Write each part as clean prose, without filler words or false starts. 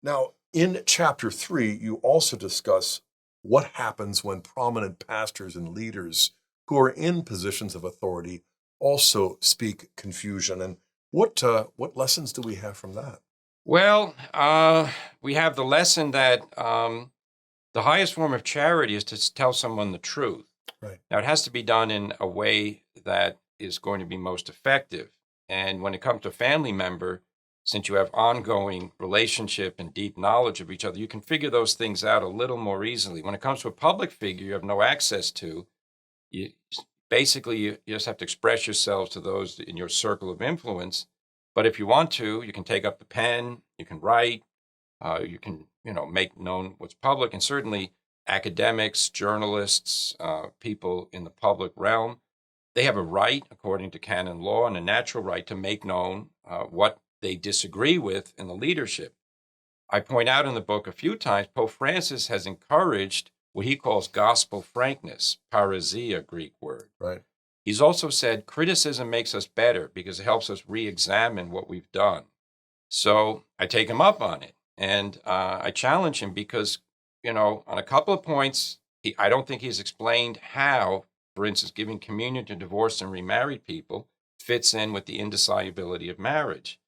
Now, in chapter 3, you also discuss what happens when prominent pastors and leaders who are in positions of authority also speak confusion. And what lessons do we have from that? Well, we have the lesson that the highest form of charity is to tell someone the truth. Right. Now, it has to be done in a way that is going to be most effective. And when it comes to a family member, since you have ongoing relationship and deep knowledge of each other, you can figure those things out a little more easily. When it comes to a public figure you have no access to, you basically you just have to express yourselves to those in your circle of influence. But if you want to, you can take up the pen, you can write, you can make known what's public, and certainly academics, journalists, people in the public realm, they have a right, according to canon law, and a natural right to make known what they disagree with in the leadership. I point out in the book a few times, Pope Francis has encouraged what he calls gospel frankness, parousia, Greek word. Right. He's also said criticism makes us better because it helps us re-examine what we've done. So I take him up on it, and I challenge him because, on a couple of points, I don't think he's explained how, for instance, giving communion to divorced and remarried people fits in with the indissolubility of marriage.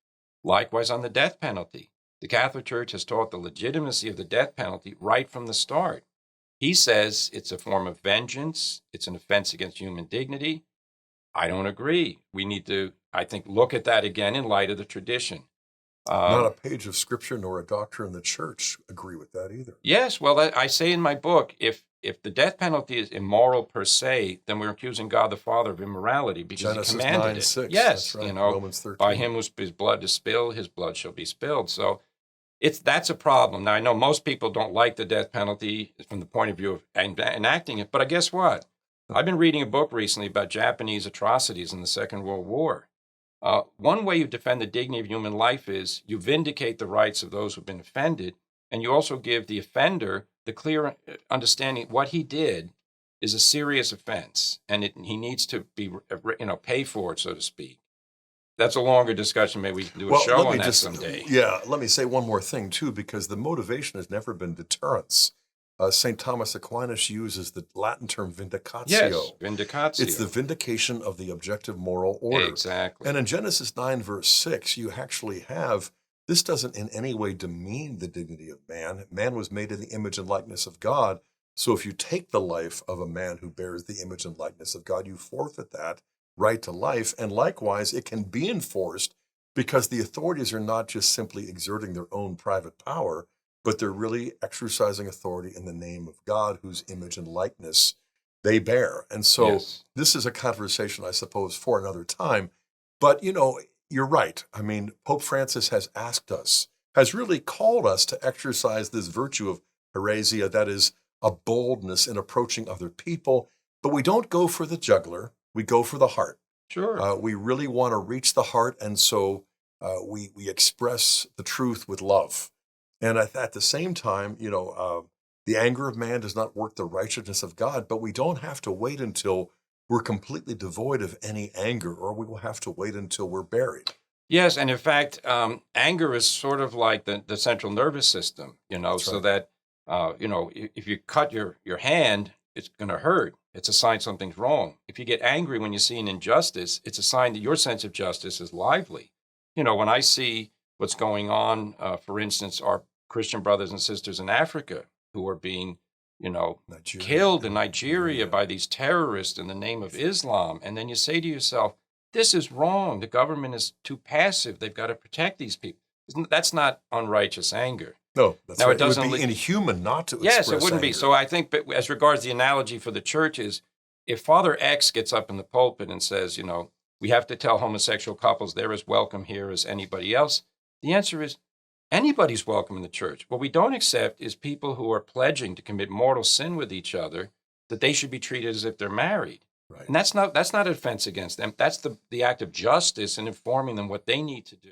Likewise, on the death penalty, the Catholic Church has taught the legitimacy of the death penalty right from the start. He says it's a form of vengeance, it's an offense against human dignity. I don't agree. We need to, I think, look at that again in light of the tradition. Not a page of scripture nor a doctor in the church agree with that either. Yes, well, I say in my book, if the death penalty is immoral per se, then we're accusing God the Father of immorality because Genesis he commanded 9, it. 6, Yes, that's right. Romans 13. by him whose blood is spilled, his blood shall be spilled. So that's a problem. Now, I know most people don't like the death penalty from the point of view of enacting it, but guess what? I've been reading a book recently about Japanese atrocities in the Second World War. One way you defend the dignity of human life is you vindicate the rights of those who've been offended, and you also give the offender the clear understanding what he did is a serious offense, and he needs to be, pay for it, so to speak. That's a longer discussion. Maybe we can do a show on that someday. Yeah, let me say one more thing, too, because the motivation has never been deterrence. St. Thomas Aquinas uses the Latin term vindicatio. Yes, vindicatio. It's the vindication of the objective moral order. Exactly. And in Genesis 9, verse 6, you actually have, this doesn't in any way demean the dignity of man. Man was made in the image and likeness of God. So if you take the life of a man who bears the image and likeness of God, you forfeit that right to life. And likewise, it can be enforced because the authorities are not just simply exerting their own private power, but they're really exercising authority in the name of God, whose image and likeness they bear. And so This is a conversation, I suppose, for another time. But, you're right. I mean, Pope Francis has asked us, has really called us to exercise this virtue of heresia, that is, a boldness in approaching other people. But we don't go for the jugular. We go for the heart. Sure. We really want to reach the heart. And so we express the truth with love. And at the same time, the anger of man does not work the righteousness of God, but we don't have to wait until we're completely devoid of any anger, or we will have to wait until we're buried. Yes, and in fact, anger is sort of like the central nervous system, so that, if you cut your hand, it's going to hurt. It's a sign something's wrong. If you get angry when you see an injustice, it's a sign that your sense of justice is lively. When I see what's going on, for instance, our Christian brothers and sisters in Africa who are being, killed in Nigeria by these terrorists in the name of Islam. And then you say to yourself, this is wrong. The government is too passive. They've got to protect these people. That's not unrighteous anger. No, that's now, right. It would be inhuman not to express Yes, it wouldn't anger. be. So I think, but as regards the analogy for the church is, if Father X gets up in the pulpit and says, we have to tell homosexual couples they're as welcome here as anybody else, the answer is, anybody's welcome in the church. What we don't accept is people who are pledging to commit mortal sin with each other, that they should be treated as if they're married. Right. And that's not an offense against them. That's the act of justice in informing them what they need to do